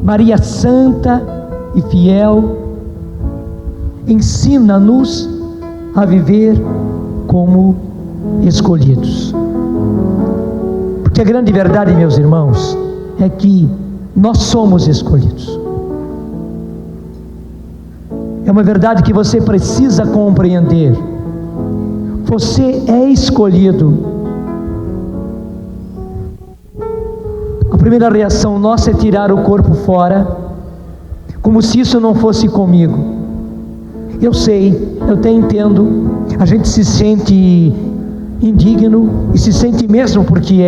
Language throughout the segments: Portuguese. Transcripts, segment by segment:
Maria Santa e fiel, ensina-nos a viver como escolhidos. Porque a grande verdade, meus irmãos, é que nós somos escolhidos. É uma verdade que você precisa compreender. Você é escolhido. A primeira reação nossa é tirar o corpo fora, como se isso não fosse comigo. Eu sei, eu até entendo, a gente se sente indigno, e se sente mesmo, porque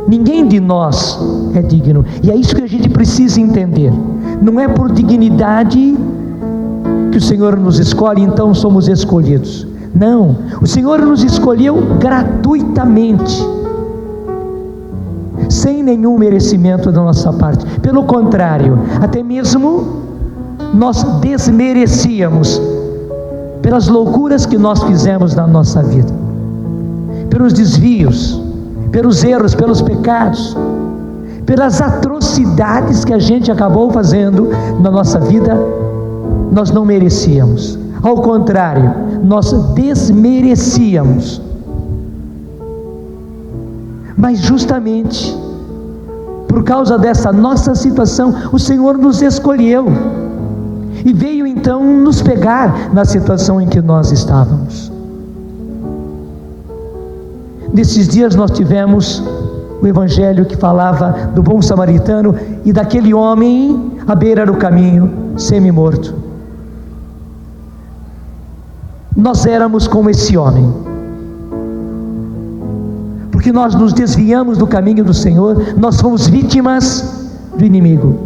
ninguém de nós é digno, e é isso que a gente precisa entender. Não é por dignidade que o Senhor nos escolhe, então somos escolhidos. Não, o Senhor nos escolheu gratuitamente, sem nenhum merecimento da nossa parte. Pelo contrário, até mesmo nós desmerecíamos pelas loucuras que nós fizemos na nossa vida, pelos desvios, pelos erros, pelos pecados, pelas atrocidades que a gente acabou fazendo na nossa vida. Nós não merecíamos, ao contrário, nós desmerecíamos. Mas justamente por causa dessa nossa situação, o Senhor nos escolheu e veio então nos pegar na situação em que nós estávamos. Nesses dias nós tivemos o evangelho que falava do bom samaritano e daquele homem à beira do caminho, semi-morto. Nós éramos como esse homem, porque nós nos desviamos do caminho do Senhor, nós fomos vítimas do inimigo.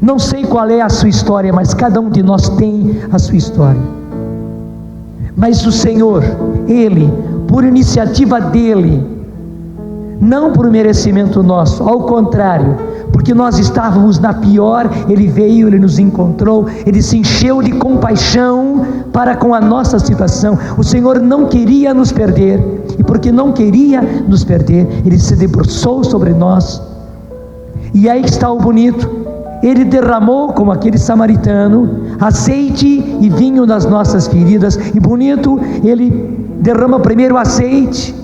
Não sei qual é a sua história, mas cada um de nós tem a sua história. Mas o Senhor, Ele, por iniciativa dEle, não por merecimento nosso, ao contrário, porque nós estávamos na pior, Ele veio, Ele nos encontrou, Ele se encheu de compaixão para com a nossa situação. O Senhor não queria nos perder, e porque não queria nos perder, Ele se debruçou sobre nós. E aí está o bonito, Ele derramou, como aquele samaritano, azeite e vinho nas nossas feridas. E bonito, Ele derrama primeiro o azeite.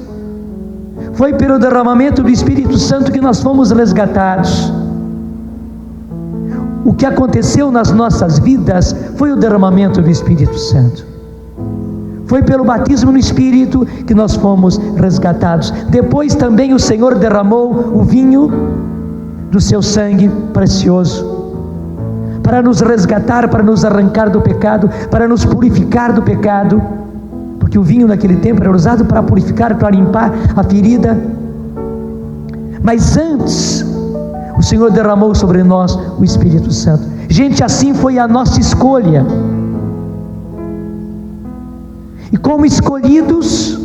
Foi pelo derramamento do Espírito Santo que nós fomos resgatados. O que aconteceu nas nossas vidas foi o derramamento do Espírito Santo. Foi pelo batismo no Espírito que nós fomos resgatados. Depois também o Senhor derramou o vinho do seu sangue precioso, para nos resgatar, para nos arrancar do pecado, para nos purificar do pecado, porque o vinho naquele tempo era usado para purificar, para limpar a ferida. Mas antes, o Senhor derramou sobre nós o Espírito Santo. Gente, assim foi a nossa escolha. E como escolhidos,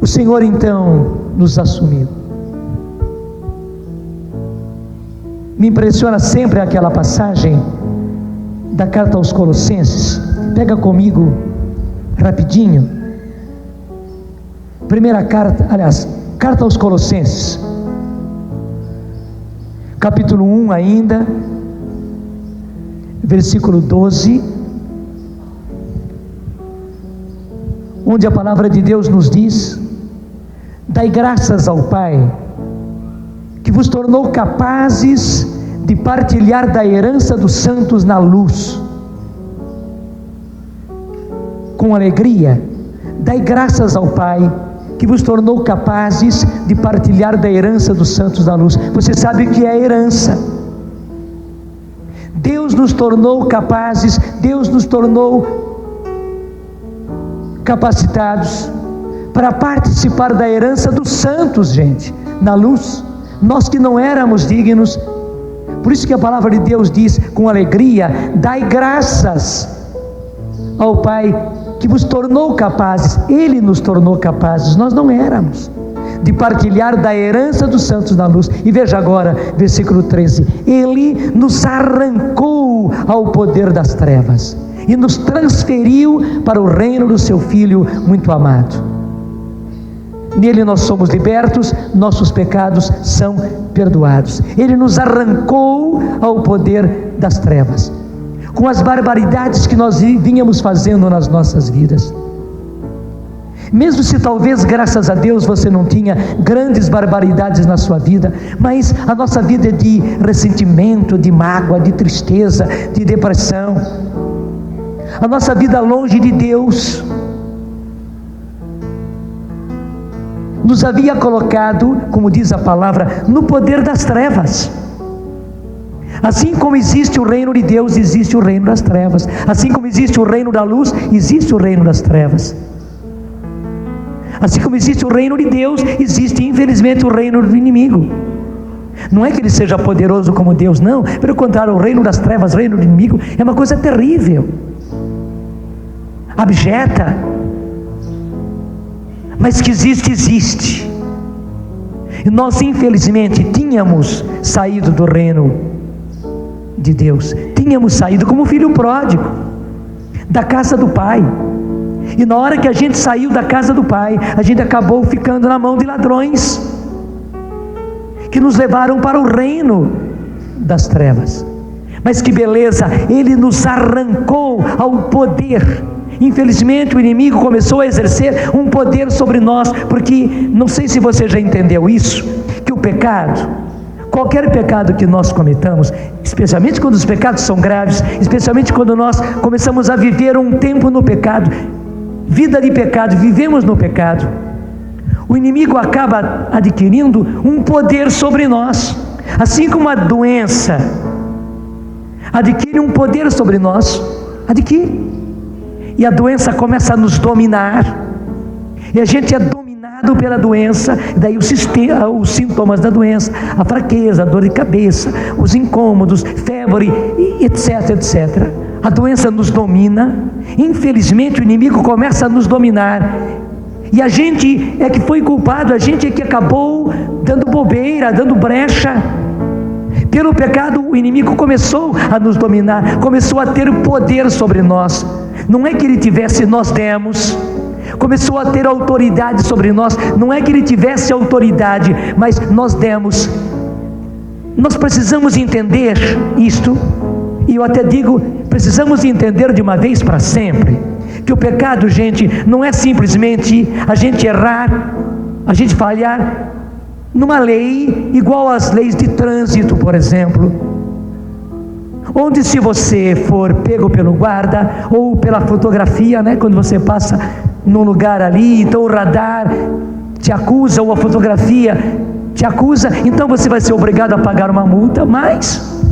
o Senhor então nos assumiu. Me impressiona sempre aquela passagem da carta aos Colossenses. Pega comigo rapidinho. Primeira carta, aliás, carta aos Colossenses, capítulo 1 ainda, versículo 12, onde a palavra de Deus nos diz: dai graças ao Pai, que vos tornou capazes de partilhar da herança dos santos na luz. Com alegria, dai graças ao Pai, que vos tornou capazes de partilhar da herança dos santos na luz. Você sabe o que é herança? Deus nos tornou capazes, Deus nos tornou capacitados para participar da herança dos santos, gente, na luz. Nós que não éramos dignos. Por isso que a palavra de Deus diz com alegria: dai graças ao Pai, que vos tornou capazes. Ele nos tornou capazes, nós não éramos, de partilhar da herança dos santos na luz. E veja agora, versículo 13: Ele nos arrancou ao poder das trevas e nos transferiu para o reino do seu Filho muito amado. Nele nós somos libertos, nossos pecados são perdoados. Ele nos arrancou ao poder das trevas, com as barbaridades que nós vínhamos fazendo nas nossas vidas. Mesmo se talvez, graças a Deus, você não tinha grandes barbaridades na sua vida, mas a nossa vida é de ressentimento, de mágoa, de tristeza, de depressão. A nossa vida longe de Deus nos havia colocado, como diz a palavra, no poder das trevas. Assim como existe o reino de Deus, existe o reino das trevas. Assim como existe o reino da luz, existe o reino das trevas. Assim como existe o reino de Deus, existe infelizmente o reino do inimigo. Não é que ele seja poderoso como Deus, não. Pelo contrário, o reino das trevas, o reino do inimigo, é uma coisa terrível, abjeta, mas que existe, existe. E nós infelizmente tínhamos saído do reino de Deus, tínhamos saído como filho pródigo da casa do pai. E na hora que a gente saiu da casa do pai, a gente acabou ficando na mão de ladrões, que nos levaram para o reino das trevas. Mas que beleza, ele nos arrancou ao poder. Infelizmente o inimigo começou a exercer um poder sobre nós, porque, não sei se você já entendeu isso, que o pecado, qualquer pecado que nós cometamos, especialmente quando os pecados são graves, especialmente quando nós começamos a viver um tempo no pecado, vida de pecado, vivemos no pecado, o inimigo acaba adquirindo um poder sobre nós. Assim como a doença adquire um poder sobre nós, adquire, e a doença começa a nos dominar, e a gente é dominado pela doença. Daí os sintomas da doença, a fraqueza, a dor de cabeça, os incômodos, febre, etc, etc. A doença nos domina. Infelizmente o inimigo começa a nos dominar, e a gente é que foi culpado, a gente é que acabou dando bobeira, dando brecha. Pelo pecado o inimigo começou a nos dominar, começou a ter poder sobre nós. Não é que ele tivesse, nós demos. Começou a ter autoridade sobre nós. Não é que ele tivesse autoridade, mas nós demos. Nós precisamos entender isto, e eu até digo, precisamos entender de uma vez para sempre, que o pecado, gente, não é simplesmente a gente errar, a gente falhar numa lei, igual às leis de trânsito, por exemplo, onde se você for pego pelo guarda, ou pela fotografia, né, quando você passa num lugar ali, então o radar te acusa, ou a fotografia te acusa, então você vai ser obrigado a pagar uma multa. Mas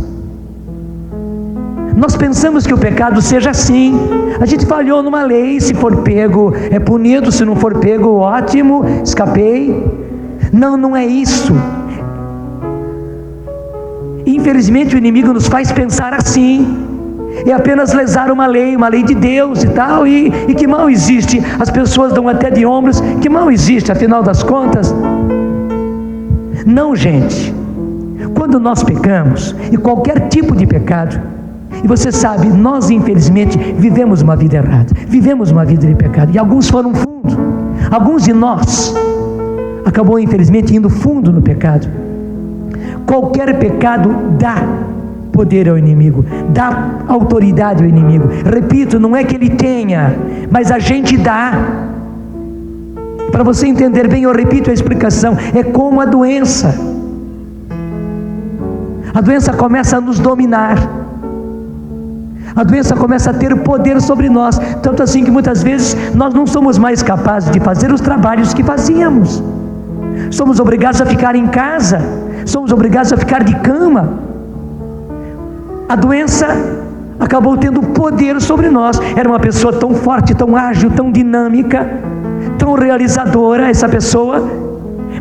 nós pensamos que o pecado seja assim, a gente falhou numa lei, se for pego é punido, se não for pego, ótimo, escapei. Não, não é isso. Infelizmente o inimigo nos faz pensar assim, é apenas lesar uma lei de Deus e tal, e que mal existe. As pessoas dão até de ombros, que mal existe, afinal das contas. Não, gente, quando nós pecamos, e qualquer tipo de pecado, e você sabe, nós infelizmente vivemos uma vida errada, vivemos uma vida de pecado, e alguns foram fundo, alguns de nós acabou infelizmente indo fundo no pecado. Qualquer pecado dá poder ao inimigo, dá autoridade ao inimigo. Repito, não é que ele tenha, mas a gente dá. Para você entender bem, eu repito a explicação, é como a doença. A doença começa a nos dominar, a doença começa a ter poder sobre nós, tanto assim que muitas vezes nós não somos mais capazes de fazer os trabalhos que fazíamos. Somos obrigados a ficar em casa, somos obrigados a ficar de cama. A doença acabou tendo poder sobre nós. Era uma pessoa tão forte, tão ágil, tão dinâmica, tão realizadora essa pessoa,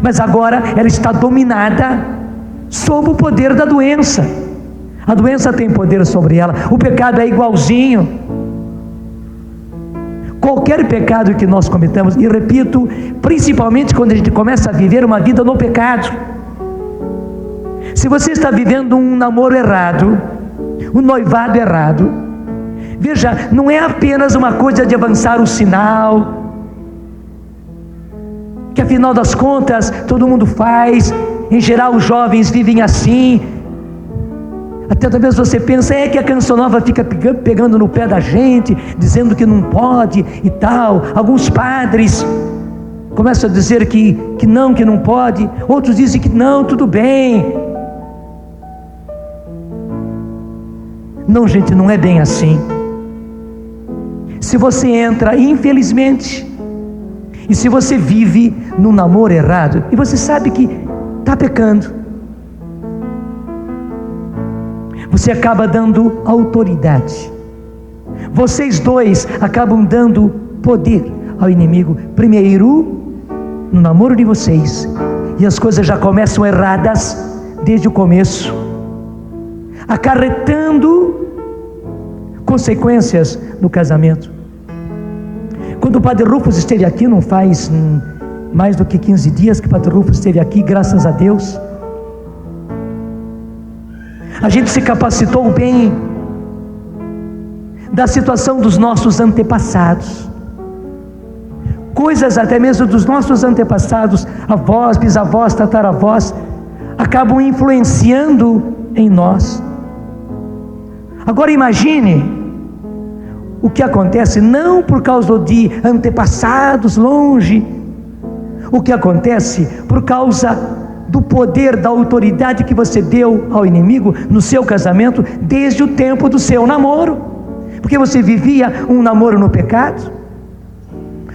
mas agora ela está dominada sob o poder da doença. A doença tem poder sobre ela. O pecado é igualzinho. Qualquer pecado que nós cometamos, e repito, principalmente quando a gente começa a viver uma vida no pecado. Se você está vivendo um namoro errado, um noivado errado, veja, não é apenas uma coisa de avançar o sinal, que afinal das contas todo mundo faz, em geral os jovens vivem assim. Até talvez você pense, que a Canção Nova fica pegando no pé da gente, dizendo que não pode e tal. Alguns padres começam a dizer que não pode. Outros dizem que não, tudo bem. Não, gente, não é bem assim. Se você entra, infelizmente, e se você vive num namoro errado, e você sabe que está pecando, você acaba dando autoridade. Vocês dois acabam dando poder ao inimigo. Primeiro, no namoro de vocês, e as coisas já começam erradas desde o começo, acarretando consequências no casamento. Quando o Padre Rufus esteve aqui, não faz mais do que 15 dias que o Padre Rufus esteve aqui, graças a Deus, a gente se capacitou bem da situação dos nossos antepassados, coisas até mesmo dos nossos antepassados, avós, bisavós, tataravós, acabam influenciando em nós. Agora imagine o que acontece, não por causa de antepassados longe, o que acontece por causa do poder, da autoridade que você deu ao inimigo no seu casamento, desde o tempo do seu namoro, porque você vivia um namoro no pecado,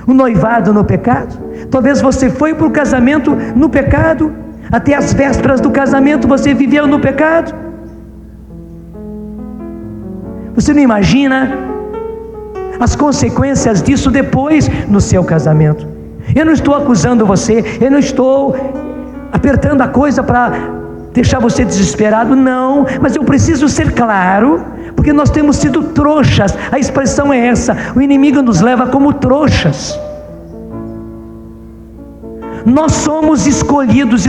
um noivado no pecado. Talvez você foi para o casamento no pecado, até as vésperas do casamento você viveu no pecado. Você não imagina as consequências disso depois no seu casamento. Eu não estou acusando você, eu não estou apertando a coisa para deixar você desesperado, não, mas eu preciso ser claro, porque nós temos sido trouxas. A expressão é essa: o inimigo nos leva como trouxas. Nós somos escolhidos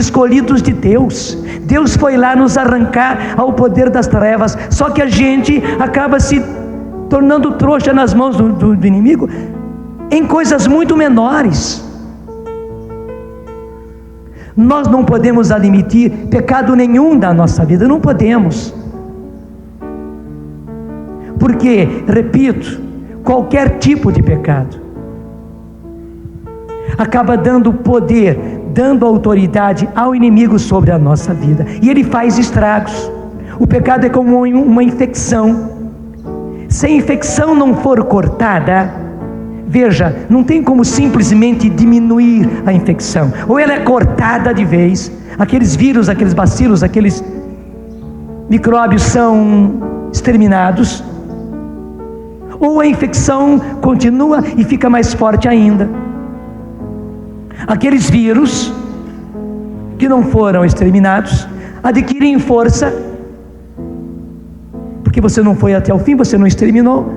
de Deus. Deus foi lá nos arrancar ao poder das trevas, só que a gente acaba se tornando trouxa nas mãos do inimigo em coisas muito menores. Nós não podemos admitir pecado nenhum da nossa vida, não podemos, porque, repito, qualquer tipo de pecado acaba dando poder, dando autoridade ao inimigo sobre a nossa vida, e ele faz estragos. O pecado é como uma infecção. Se a infecção não for cortada, veja, não tem como simplesmente diminuir a infecção, ou ela é cortada de vez, aqueles vírus, aqueles bacilos, aqueles micróbios são exterminados, ou a infecção continua e fica mais forte ainda. Aqueles vírus que não foram exterminados adquirem força, porque você não foi até o fim, você não exterminou.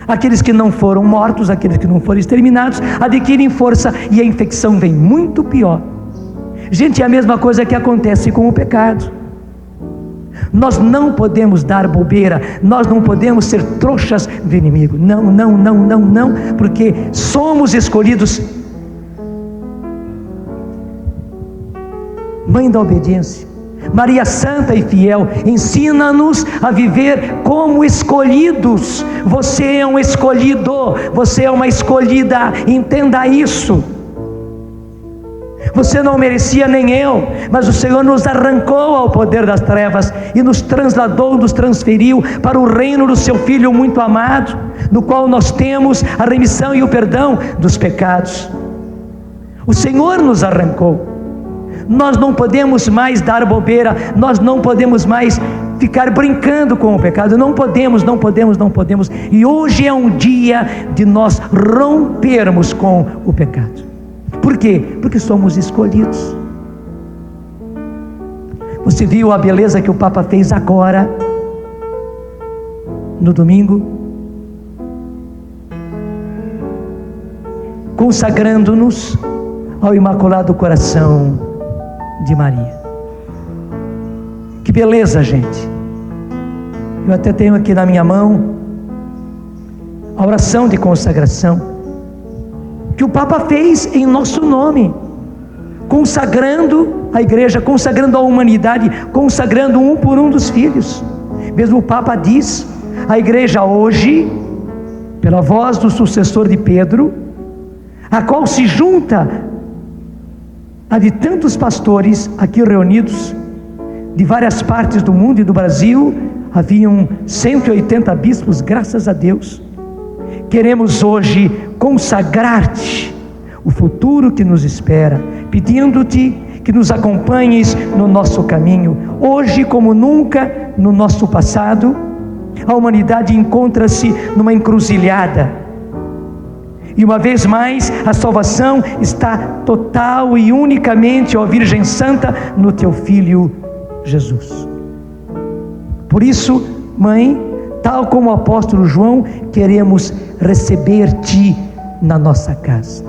Aqueles que não foram mortos, aqueles que não foram exterminados, adquirem força e a infecção vem muito pior. Gente, é a mesma coisa que acontece com o pecado. Nós não podemos dar bobeira, nós não podemos ser trouxas do inimigo. Não, porque somos escolhidos. Mãe da obediência, Maria Santa e fiel, ensina-nos a viver como escolhidos. Você é um escolhido, você é uma escolhida, entenda isso. Você não merecia, nem eu, mas o Senhor nos arrancou ao poder das trevas e nos trasladou, nos transferiu para o reino do seu Filho muito amado, no qual nós temos a remissão e o perdão dos pecados. O Senhor nos arrancou. Nós não podemos mais dar bobeira, nós não podemos mais ficar brincando com o pecado, não podemos. E hoje é um dia de nós rompermos com o pecado. Por quê? Porque somos escolhidos. Você viu a beleza que o Papa fez agora, no domingo, consagrando-nos ao Imaculado Coração de Maria. Que beleza, gente. Eu até tenho aqui na minha mão a oração de consagração que o Papa fez em nosso nome. consagrando a igreja, consagrando a humanidade, consagrando um por um dos filhos. Mesmo o Papa diz, a igreja hoje, pela voz do sucessor de Pedro, a qual se junta a de tantos pastores aqui reunidos, de várias partes do mundo e do Brasil, haviam 180 bispos, graças a Deus. Queremos hoje consagrar-te o futuro que nos espera, pedindo-te que nos acompanhes no nosso caminho. Hoje, como nunca no nosso passado, a humanidade encontra-se numa encruzilhada, e uma vez mais a salvação está total e unicamente, ó Virgem Santa, no teu Filho Jesus. Por isso, Mãe, tal como o apóstolo João, queremos receber-te na nossa casa.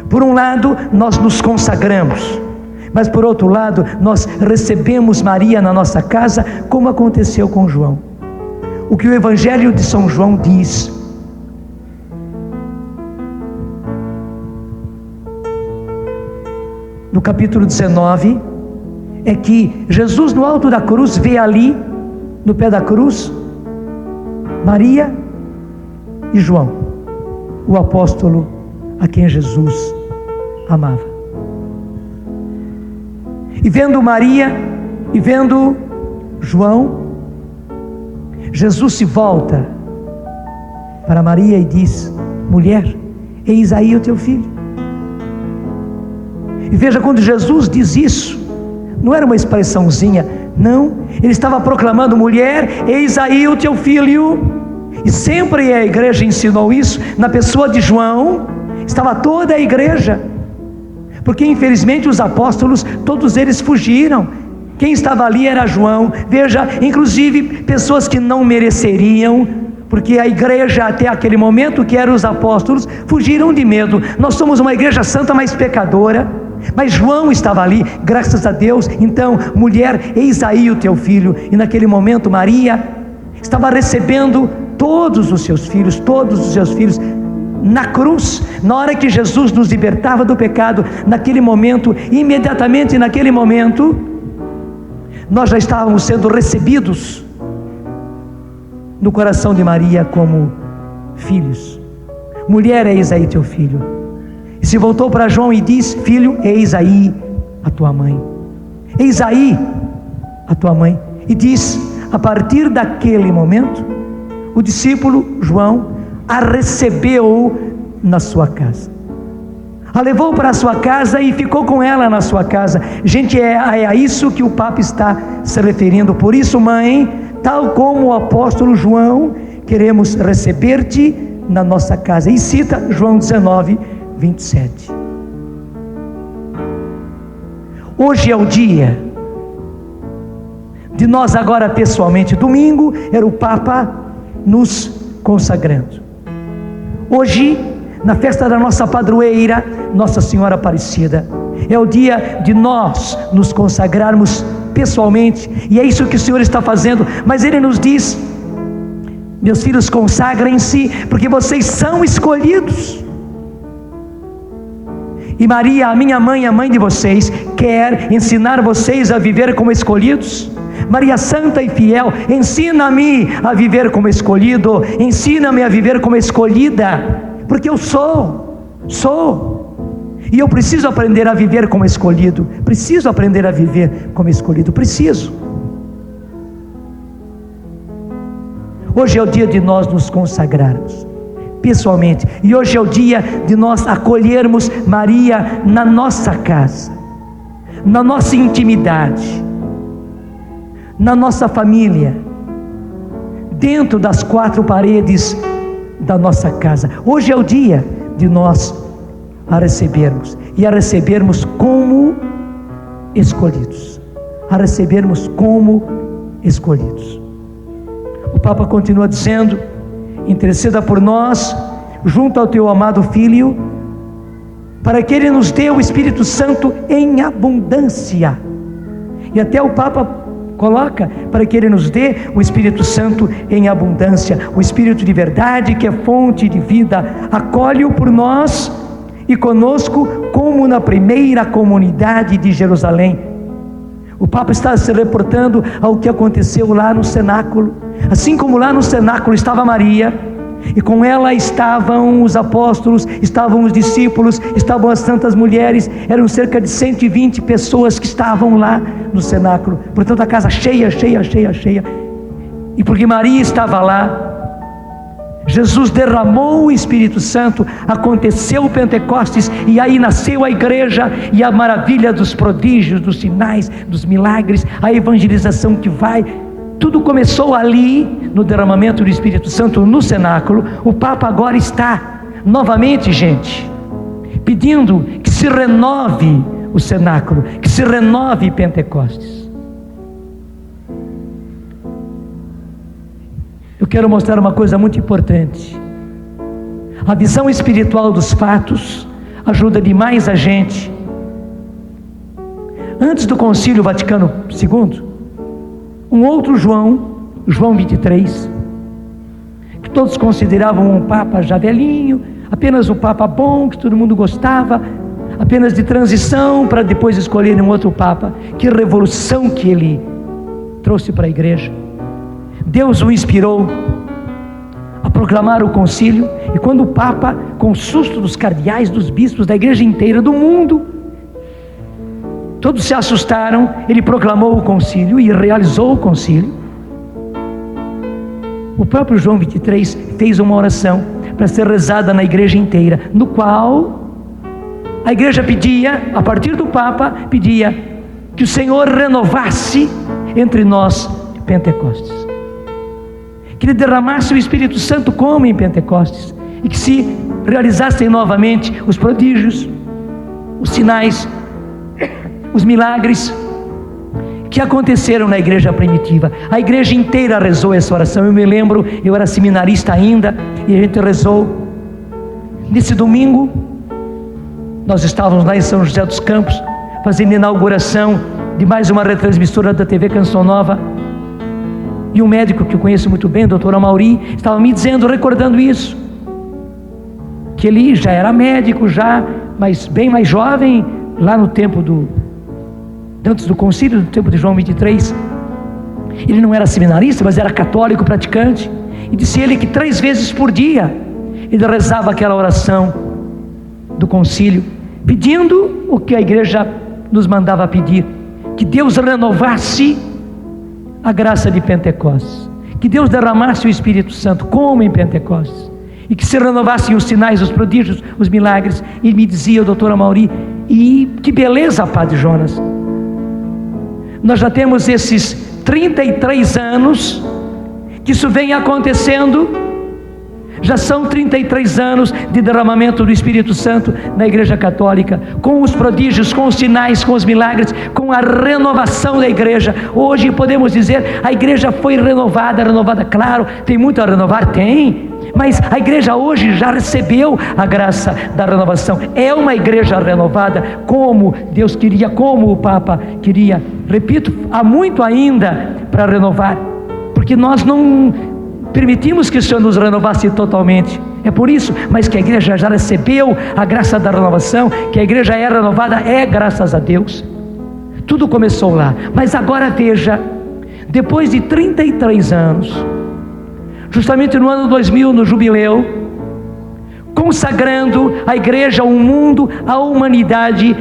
Por um lado, nós nos consagramos, mas por outro lado, nós recebemos Maria na nossa casa, como aconteceu com João. O que o Evangelho de São João diz: no capítulo 19, é que Jesus no alto da cruz vê ali, no pé da cruz, Maria e João, o apóstolo a quem Jesus amava. E vendo Maria e vendo João, Jesus se volta para Maria e diz: mulher, eis aí o teu filho. E veja, quando Jesus diz isso, não era uma expressãozinha, não, ele estava proclamando: mulher, eis aí o teu filho. E sempre a igreja ensinou isso. Na pessoa de João estava toda a igreja, porque infelizmente os apóstolos, todos eles fugiram. Quem estava ali era João. Veja, inclusive pessoas que não mereceriam, porque a igreja até aquele momento, que eram os apóstolos, fugiram de medo. Nós somos uma igreja santa, mas pecadora. Mas João estava ali, graças a Deus. Então, mulher, eis aí o teu filho. E naquele momento Maria estava recebendo todos os seus filhos na cruz. Na hora que Jesus nos libertava do pecado, naquele momento, imediatamente naquele momento, nós já estávamos sendo recebidos no coração de Maria como filhos. Mulher, eis aí teu filho. E se voltou para João e diz: filho, eis aí a tua mãe. Eis aí a tua mãe. E diz: a partir daquele momento, o discípulo João a recebeu na sua casa, a levou para a sua casa e ficou com ela na sua casa. Gente, é a isso que o Papa está se referindo. Por isso, mãe, tal como o apóstolo João, queremos receber-te na nossa casa. E cita João 19, 27. Hoje é o dia de nós agora pessoalmente. Domingo era o Papa nos consagrando. Hoje, na festa da nossa padroeira, Nossa Senhora Aparecida, é o dia de nós nos consagrarmos pessoalmente, e é isso que o Senhor está fazendo. Mas Ele nos diz: meus filhos, consagrem-se, porque vocês são escolhidos. E Maria, a minha mãe, a mãe de vocês, quer ensinar vocês a viver como escolhidos. Maria Santa e fiel, ensina-me a viver como escolhido, ensina-me a viver como escolhida, porque eu sou, e eu preciso aprender a viver como escolhido, preciso aprender a viver como escolhido, preciso. Hoje é o dia de nós nos consagrarmos pessoalmente, e hoje é o dia de nós acolhermos Maria na nossa casa, na nossa intimidade, na nossa família, dentro das quatro paredes da nossa casa. Hoje é o dia de nós a recebermos, e a recebermos como escolhidos, a recebermos como escolhidos. O Papa continua dizendo: interceda por nós junto ao teu amado Filho, para que Ele nos dê o Espírito Santo em abundância. E até o Papa coloca: para que Ele nos dê o Espírito Santo em abundância, o Espírito de verdade, que é fonte de vida. Acolhe-o por nós e conosco como na primeira comunidade de Jerusalém. O Papa está se reportando ao que aconteceu lá no cenáculo. Assim como lá no cenáculo estava Maria, e com ela estavam os apóstolos, estavam os discípulos, estavam as santas mulheres, eram cerca de 120 pessoas que estavam lá no cenáculo. Portanto, a casa cheia, cheia, cheia, cheia. E porque Maria estava lá, Jesus derramou o Espírito Santo, aconteceu o Pentecostes, e aí nasceu a igreja, e a maravilha dos prodígios, dos sinais, dos milagres, a evangelização que vai, tudo começou ali, no derramamento do Espírito Santo, no cenáculo. O Papa agora está, novamente, gente, pedindo que se renove o cenáculo, que se renove Pentecostes. Eu quero mostrar uma coisa muito importante. A visão espiritual dos fatos ajuda demais a gente. Antes do Concílio Vaticano II, um outro João 23, que todos consideravam um Papa já velhinho, apenas um Papa bom, que todo mundo gostava, apenas de transição para depois escolherem um outro Papa. Que revolução que ele trouxe para a igreja. Deus o inspirou a proclamar o concílio, e quando o Papa, com o susto dos cardeais, dos bispos, da igreja inteira, do mundo, todos se assustaram, ele proclamou o concílio e realizou o concílio. O próprio João 23 fez uma oração para ser rezada na igreja inteira, no qual a igreja pedia, a partir do Papa, pedia que o Senhor renovasse entre nós Pentecostes, que ele derramasse o Espírito Santo como em Pentecostes, e que se realizassem novamente os prodígios, os sinais, os milagres que aconteceram na igreja primitiva. A igreja inteira rezou essa oração. Eu me lembro, eu era seminarista ainda, e a gente rezou. Nesse domingo, nós estávamos lá em São José dos Campos, fazendo a inauguração de mais uma retransmissora da TV Canção Nova, e um médico que eu conheço muito bem, o doutor Amauri, estava me dizendo, recordando isso, que ele já era médico, mas bem mais jovem, lá no tempo antes do concílio, no tempo de João 23, ele não era seminarista, mas era católico praticante, e disse ele que 3 vezes por dia, ele rezava aquela oração do concílio, pedindo o que a igreja nos mandava pedir, que Deus renovasse a graça de Pentecostes, que Deus derramasse o Espírito Santo como em Pentecostes, e que se renovassem os sinais, os prodígios, os milagres. E me dizia o doutor Amauri, e que beleza, Padre Jonas, nós já temos esses 33 anos que isso vem acontecendo. Já são 33 anos de derramamento do Espírito Santo na Igreja Católica, com os prodígios, com os sinais, com os milagres, com a renovação da igreja. Hoje podemos dizer, a igreja foi renovada, claro, tem muito a renovar, tem, mas a igreja hoje já recebeu a graça da renovação. É uma igreja renovada, como Deus queria, como o Papa queria. Repito, há muito ainda para renovar, porque nós não permitimos que o Senhor nos renovasse totalmente. É por isso, mas que a igreja já recebeu a graça da renovação, que a igreja é renovada, é graças a Deus. Tudo começou lá. Mas agora veja, depois de 33 anos, justamente no ano 2000, no jubileu, consagrando a igreja, o mundo, a humanidade.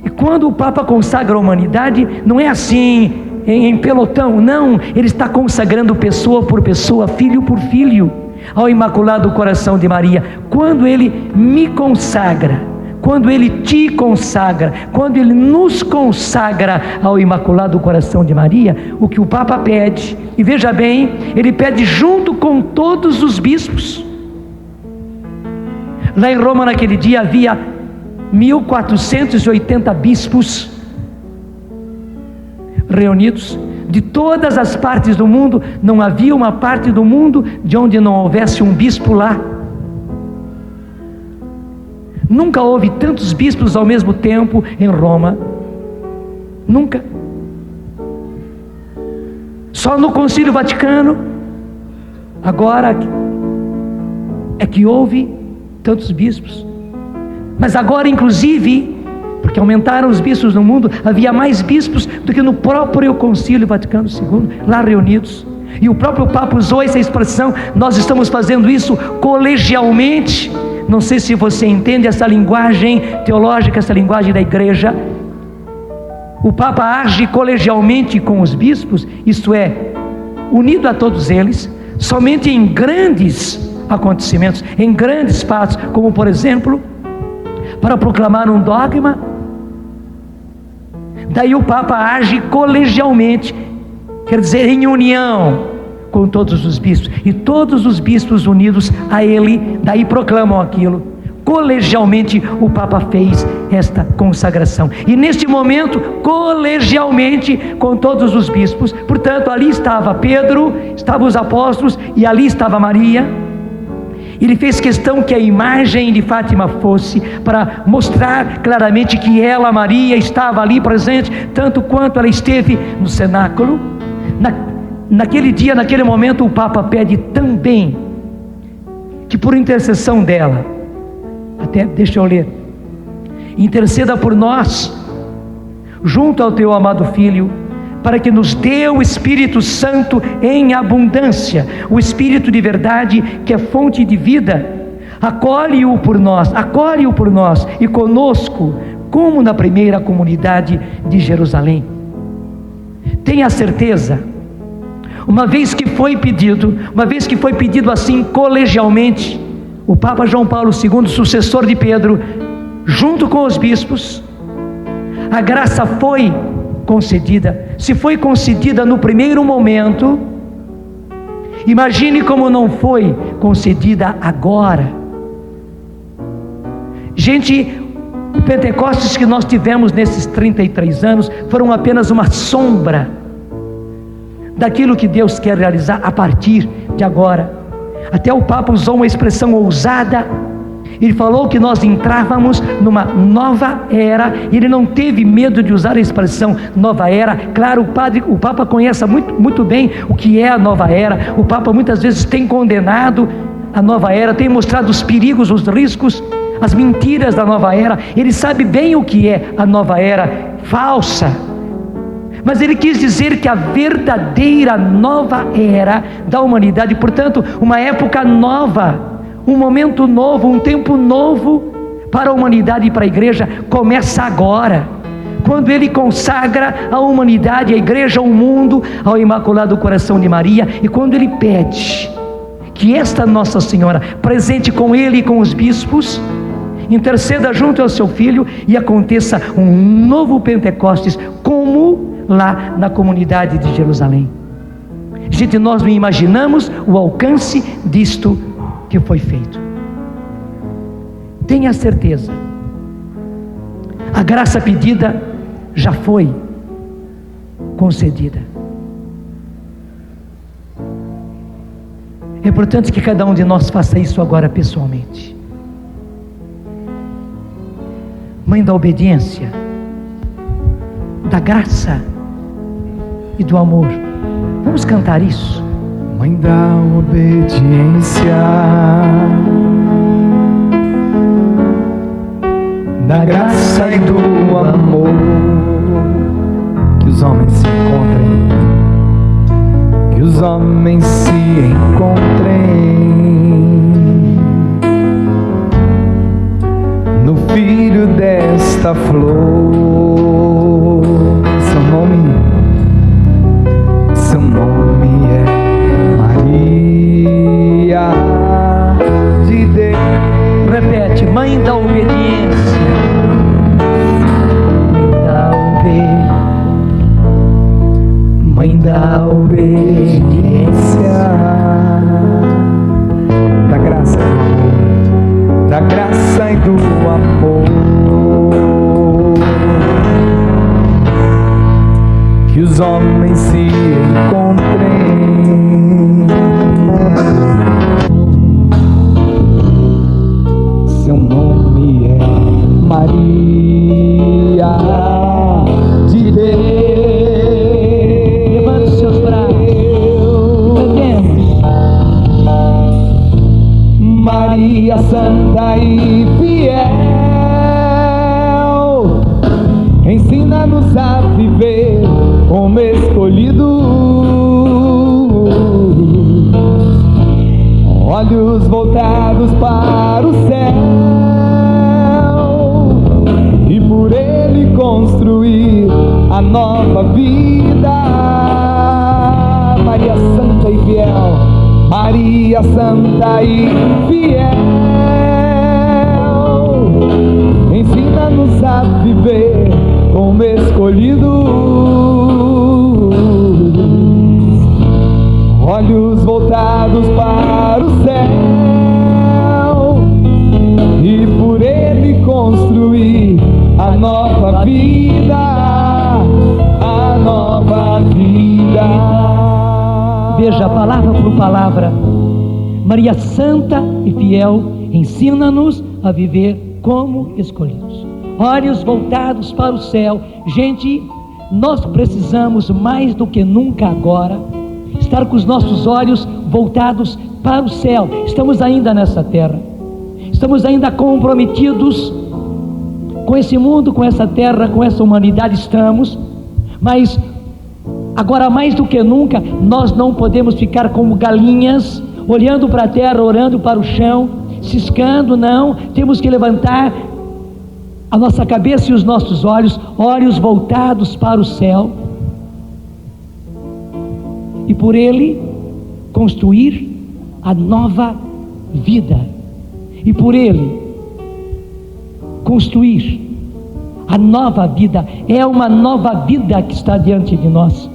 E quando o Papa consagra a humanidade, não é assim em pelotão, não, ele está consagrando pessoa por pessoa, filho por filho, ao Imaculado Coração de Maria. Quando ele me consagra, quando ele te consagra, quando ele nos consagra ao Imaculado Coração de Maria, o que o Papa pede, e veja bem, ele pede junto com todos os bispos. Lá em Roma, naquele dia, havia 1480 bispos reunidos de todas as partes do mundo. Não havia uma parte do mundo de onde não houvesse um bispo lá. Nunca houve tantos bispos ao mesmo tempo em Roma, nunca. Só no Concílio Vaticano agora é que houve tantos bispos. Mas agora, inclusive, porque aumentaram os bispos no mundo, havia mais bispos do que no próprio Concílio Vaticano II, lá reunidos. E o próprio Papa usou essa expressão: nós estamos fazendo isso colegialmente. Não sei se você entende essa linguagem teológica, essa linguagem da igreja. O Papa age colegialmente com os bispos, isto é, unido a todos eles, somente em grandes acontecimentos, em grandes fatos, como por exemplo, para proclamar um dogma. Daí o Papa age colegialmente, quer dizer, em união com todos os bispos, e todos os bispos unidos a ele, daí proclamam aquilo. Colegialmente o Papa fez esta consagração, e neste momento, colegialmente com todos os bispos, portanto, ali estava Pedro, estavam os apóstolos, e ali estava Maria. Ele fez questão que a imagem de Fátima fosse para mostrar claramente que ela, Maria, estava ali presente, tanto quanto ela esteve no cenáculo. Naquele dia, naquele momento, o Papa pede também que por intercessão dela, até deixa eu ler, interceda por nós, junto ao teu amado Filho, para que nos dê o Espírito Santo em abundância, o Espírito de verdade que é fonte de vida. Acolhe-o por nós e conosco, como na primeira comunidade de Jerusalém. Tenha certeza, uma vez que foi pedido assim colegialmente, o Papa João Paulo II, sucessor de Pedro, junto com os bispos, a graça foi concedida. Se foi concedida no primeiro momento, imagine como não foi concedida agora. Gente, o Pentecostes que nós tivemos nesses 33 anos foram apenas uma sombra daquilo que Deus quer realizar a partir de agora. Até o Papa usou uma expressão ousada. Ele falou que nós entrávamos numa nova era. Ele não teve medo de usar a expressão nova era. Claro, o Papa conhece muito bem o que é a nova era. O Papa muitas vezes tem condenado a nova era, tem mostrado os perigos, os riscos, as mentiras da nova era. Ele sabe bem o que é a nova era falsa. Mas ele quis dizer que a verdadeira nova era da humanidade, portanto, uma época nova, um momento novo, um tempo novo para a humanidade e para a igreja, começa agora, quando ele consagra a humanidade, a igreja, o mundo, ao Imaculado Coração de Maria, e quando ele pede que esta Nossa Senhora, presente com ele e com os bispos, interceda junto ao seu Filho e aconteça um novo Pentecostes, como lá na comunidade de Jerusalém. Gente, nós não imaginamos o alcance disto que foi feito. Tenha certeza, a graça pedida já foi concedida. É importante que cada um de nós faça isso agora pessoalmente. Mãe da obediência, da graça e do amor, vamos cantar isso. Mãe da obediência, da graça e do amor, que os homens se encontrem, que os homens se encontrem no filho desta flor. Seu nome é Maria de Deus. Repete: Mãe da obediência, Mãe da obediência, da graça e do amor, que os homens se encontrem. Seu nome é Maria de Deus. Levante os seus braços, Maria santa e fiel, como escolhidos, olhos voltados para o céu, e por ele construir a nova vida. Maria Santa e Fiel, Maria Santa e Fiel, ensina-nos a viver como escolhidos, olhos voltados para o céu, e por ele construir a nova vida, a nova vida. Veja, palavra por palavra, Maria Santa e Fiel ensina-nos a viver como escolhidos, olhos voltados para o céu. Gente, nós precisamos mais do que nunca agora estar com os nossos olhos voltados para o céu. Estamos ainda nessa terra, estamos ainda comprometidos com esse mundo, com essa terra, com essa humanidade, estamos, mas agora mais do que nunca nós não podemos ficar como galinhas, olhando para a terra, orando para o chão, ciscando. Não, temos que levantar a nossa cabeça e os nossos olhos voltados para o céu, e por ele construir a nova vida, e por ele construir a nova vida. É uma nova vida que está diante de nós.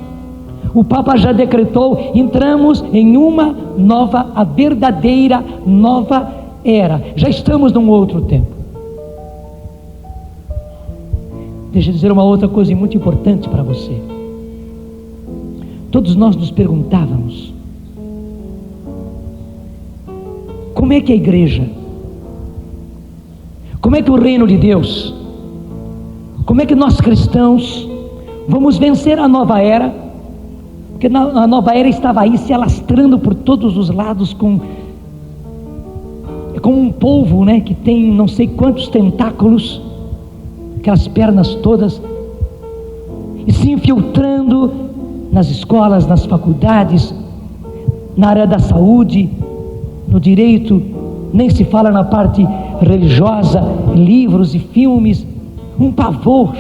O Papa já decretou: entramos em uma nova, a verdadeira nova era. Já estamos num outro tempo. Deixa eu dizer uma outra coisa muito importante para você. Todos nós nos perguntávamos: como é que a igreja, como é que o reino de Deus, como é que nós cristãos vamos vencer a nova era? Porque a nova era estava aí se alastrando por todos os lados, é como um polvo, né, que tem não sei quantos tentáculos, aquelas pernas todas, e se infiltrando nas escolas, nas faculdades, na área da saúde, no direito, nem se fala na parte religiosa, livros e filmes, um pavor,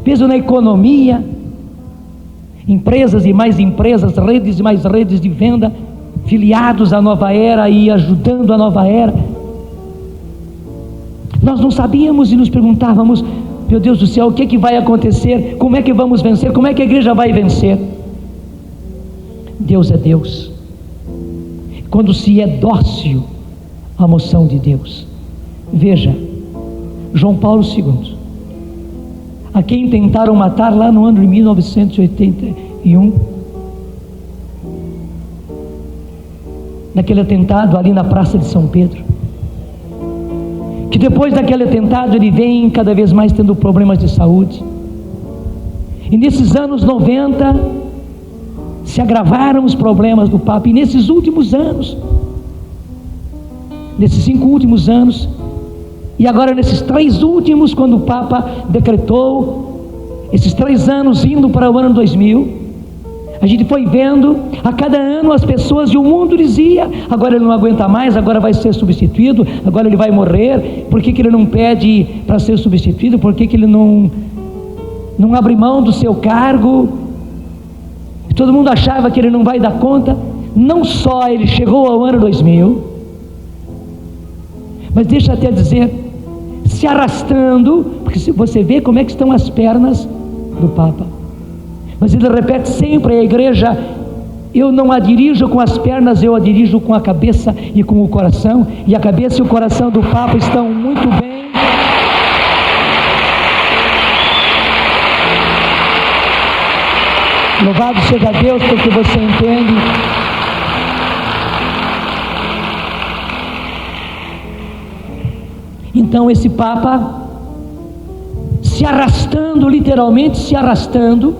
peso na economia, empresas e mais empresas, redes e mais redes de venda, filiados à nova era e ajudando a nova era. Nós não sabíamos e nos perguntávamos: meu Deus do céu, o que é que vai acontecer? Como é que vamos vencer? Como é que a igreja vai vencer? Deus é Deus. Quando se é dócil à moção de Deus. Veja, João Paulo II, a quem tentaram matar lá no ano de 1981, naquele atentado ali na Praça de São Pedro, que depois daquele atentado ele vem cada vez mais tendo problemas de saúde, e nesses anos 90 se agravaram os problemas do Papa, e nesses últimos anos, nesses 5 últimos anos, e agora nesses 3 últimos, quando o Papa decretou, esses 3 anos indo para o ano 2000, a gente foi vendo, a cada ano as pessoas e o mundo dizia: agora ele não aguenta mais, agora vai ser substituído, agora ele vai morrer. Por que ele não pede para ser substituído? Por que ele não abre mão do seu cargo? E todo mundo achava que ele não vai dar conta. Não só ele chegou ao ano 2000, mas deixa até dizer, se arrastando, porque você vê como é que estão as pernas do Papa. Mas ele repete sempre: a igreja, eu não a dirijo com as pernas, eu a dirijo com a cabeça e com o coração. E a cabeça e o coração do Papa estão muito bem. Louvado seja Deus, porque você entende. Então esse Papa, se arrastando, literalmente se arrastando,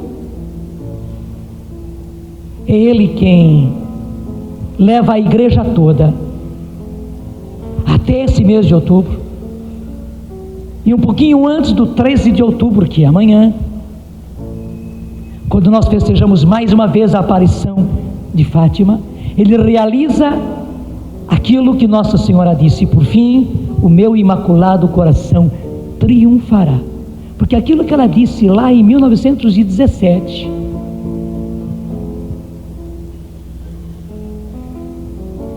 é ele quem leva a igreja toda até esse mês de outubro, e um pouquinho antes do 13 de outubro, que é amanhã, quando nós festejamos mais uma vez a aparição de Fátima, ele realiza aquilo que Nossa Senhora disse: por fim, o meu imaculado coração triunfará. Porque aquilo que ela disse lá em 1917,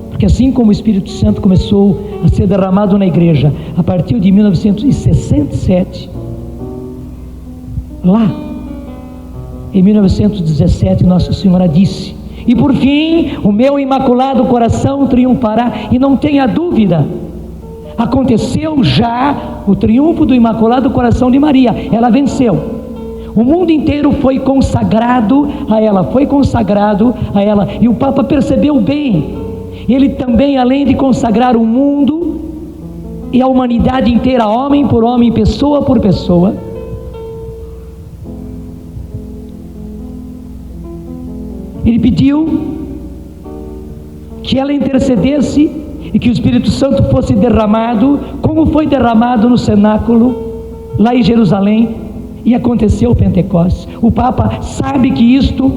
porque assim como o Espírito Santo começou a ser derramado na igreja a partir de 1967, lá em 1917 Nossa Senhora disse: e por fim o meu imaculado coração triunfará. E não tenha dúvida, aconteceu já o triunfo do imaculado coração de Maria. Ela venceu. O mundo inteiro foi consagrado a ela, e o Papa percebeu bem. Ele também, além de consagrar o mundo e a humanidade inteira, homem por homem, pessoa por pessoa, ele pediu que ela intercedesse e que o Espírito Santo fosse derramado, como foi derramado no cenáculo lá em Jerusalém, e aconteceu o Pentecostes. O Papa sabe que isto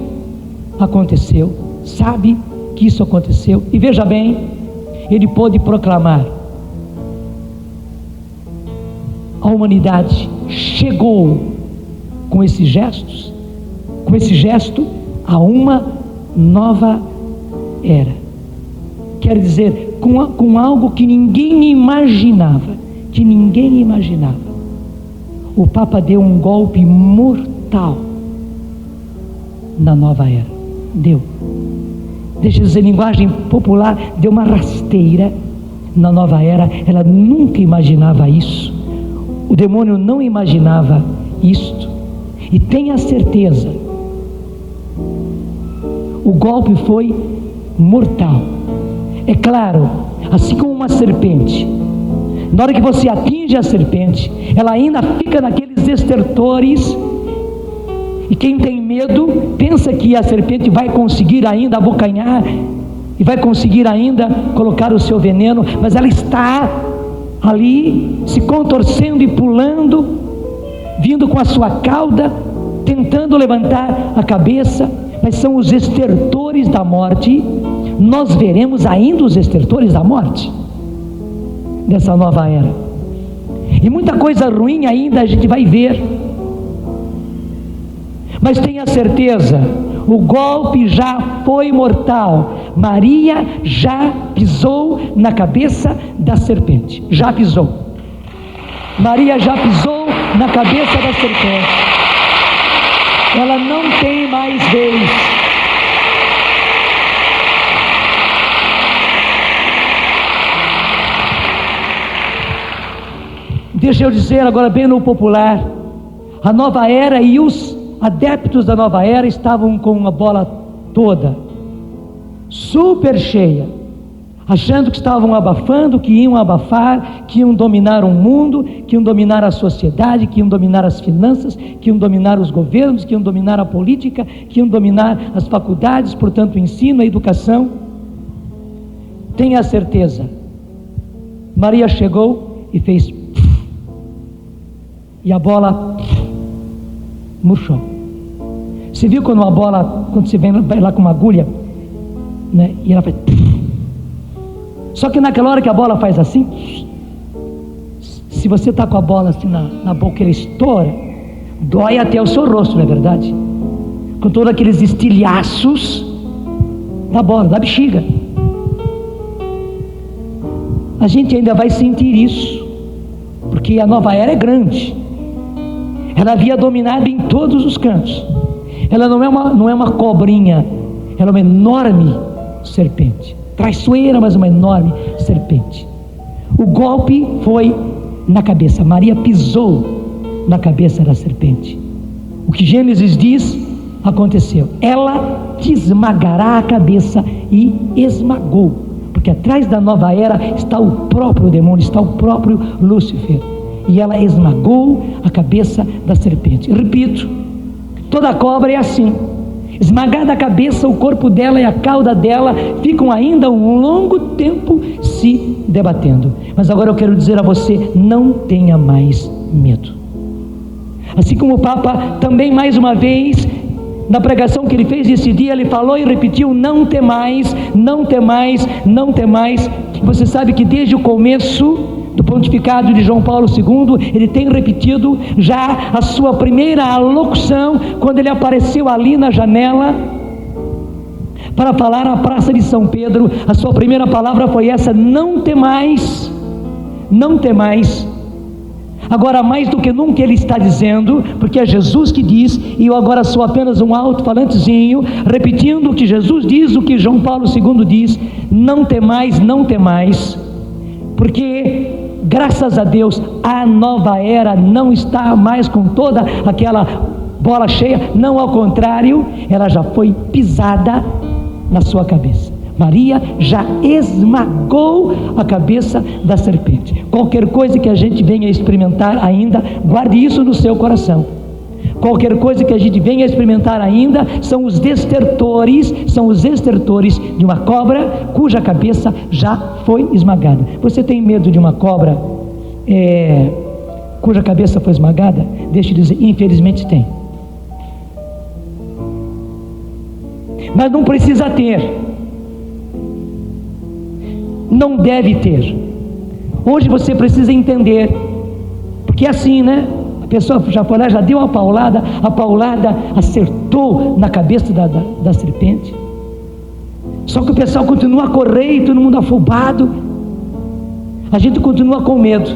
aconteceu, e veja bem, ele pôde proclamar: a humanidade chegou com esse gesto a uma nova era. Quer dizer, com algo que ninguém imaginava. O Papa deu um golpe mortal na nova era. Deixa eu dizer, linguagem popular, deu uma rasteira na nova era. Ela nunca imaginava isso. O demônio não imaginava isto. E tenha certeza, o golpe foi mortal. É claro, assim como uma serpente, na hora que você atinge a serpente, ela ainda fica naqueles estertores, e quem tem medo pensa que a serpente vai conseguir ainda abocanhar e vai conseguir ainda colocar o seu veneno, mas ela está ali se contorcendo e pulando, vindo com a sua cauda, tentando levantar a cabeça, mas são os estertores da morte. Nós veremos ainda os estertores da morte dessa nova era, e muita coisa ruim ainda a gente vai ver, mas tenha certeza, o golpe já foi mortal. Maria já pisou na cabeça da serpente, Maria já pisou na cabeça da serpente. Ela não tem mais vez. Deixa eu dizer agora bem no popular: a nova era e os adeptos da nova era estavam com a bola toda super cheia, achando que estavam abafando, que iam abafar, que iam dominar o mundo, que iam dominar a sociedade, que iam dominar as finanças, que iam dominar os governos, que iam dominar a política, que iam dominar as faculdades, portanto o ensino, a educação. Tenha certeza, Maria chegou e fez e a bola murchou. Você viu quando uma bola, quando você vai lá com uma agulha, né, e ela faz, só que naquela hora que a bola faz assim, se você está com a bola assim na boca, ela estoura, dói até o seu rosto, não é verdade? Com todos aqueles estilhaços da bola, da bexiga. A gente ainda vai sentir isso, porque a nova era é grande. Ela havia dominado em todos os cantos. Ela não é uma cobrinha, ela é uma enorme serpente, traiçoeira, mas uma enorme serpente. O golpe foi na cabeça. Maria pisou na cabeça da serpente. O que Gênesis diz aconteceu. Ela te esmagará a cabeça, e esmagou, porque atrás da nova era está o próprio demônio, está o próprio Lúcifer, e ela esmagou a cabeça da serpente. Repito, toda cobra é assim: esmagada a cabeça, o corpo dela e a cauda dela ficam ainda um longo tempo se debatendo. Mas agora eu quero dizer a você: não tenha mais medo. Assim como o Papa também mais uma vez na pregação que ele fez esse dia, ele falou e repetiu: não temais, não temais, não temais. Você sabe que desde o começo do pontificado de João Paulo II, ele tem repetido já a sua primeira alocução, quando ele apareceu ali na janela para falar à praça de São Pedro. A sua primeira palavra foi essa: não temais, não temais. Agora, mais do que nunca ele está dizendo, porque é Jesus que diz, e eu agora sou apenas um alto-falantezinho, repetindo o que Jesus diz, o que João Paulo II diz: não temais, não temais, porque, graças a Deus, a nova era não está mais com toda aquela bola cheia, não, ao contrário, ela já foi pisada na sua cabeça. Maria já esmagou a cabeça da serpente. Qualquer coisa que a gente venha experimentar ainda, guarde isso no seu coração. Qualquer coisa que a gente venha experimentar ainda são os estertores de uma cobra cuja cabeça já foi esmagada. Você tem medo de uma cobra cuja cabeça foi esmagada? Deixa eu dizer, infelizmente tem. Mas não precisa ter. Não deve ter. Hoje você precisa entender, porque é assim, né? A pessoa já foi lá, já deu a paulada acertou na cabeça da serpente. Só que o pessoal continua a correr e todo mundo afobado. A gente continua com medo,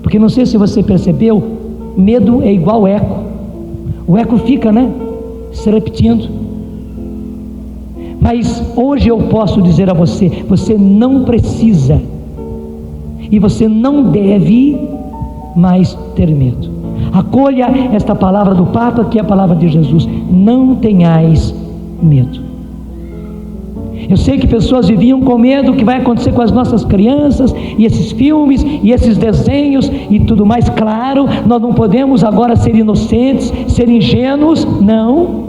porque não sei se você percebeu, medo é igual eco. O eco fica, né, se repetindo. Mas hoje eu posso dizer a você: você não precisa e você não deve mais ter medo. Acolha esta palavra do Papa, que é a palavra de Jesus: não tenhais medo. Eu sei que pessoas viviam com medo, o que vai acontecer com as nossas crianças, e esses filmes, e esses desenhos, e tudo mais. Claro, nós não podemos agora ser inocentes, ser ingênuos, não.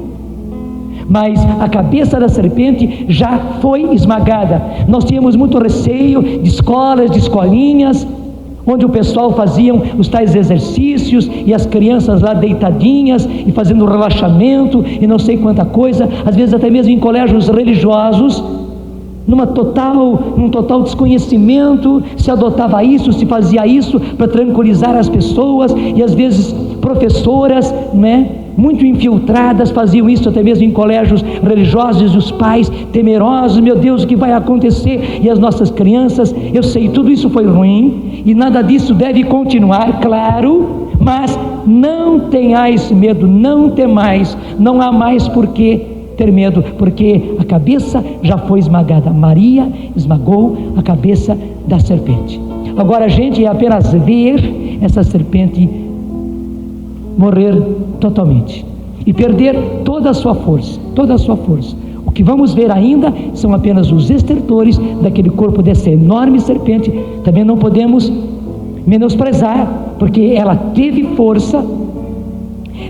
Mas a cabeça da serpente já foi esmagada. Nós tínhamos muito receio de escolas, de escolinhas, onde o pessoal faziam os tais exercícios, e as crianças lá deitadinhas, e fazendo relaxamento, e não sei quanta coisa, às vezes até mesmo em colégios religiosos, num total desconhecimento, se adotava isso, se fazia isso para tranquilizar as pessoas, e às vezes professoras, né, muito infiltradas, faziam isso até mesmo em colégios religiosos, e os pais temerosos: meu Deus, o que vai acontecer? E as nossas crianças, eu sei, tudo isso foi ruim, e nada disso deve continuar, claro, mas não tenhais medo, não temais, não há mais por que ter medo, porque a cabeça já foi esmagada. Maria esmagou a cabeça da serpente. Agora a gente é apenas ver essa serpente morrer totalmente e perder toda a sua força, toda a sua força. O que vamos ver ainda são apenas os estertores daquele corpo dessa enorme serpente. Também não podemos menosprezar, porque ela teve força,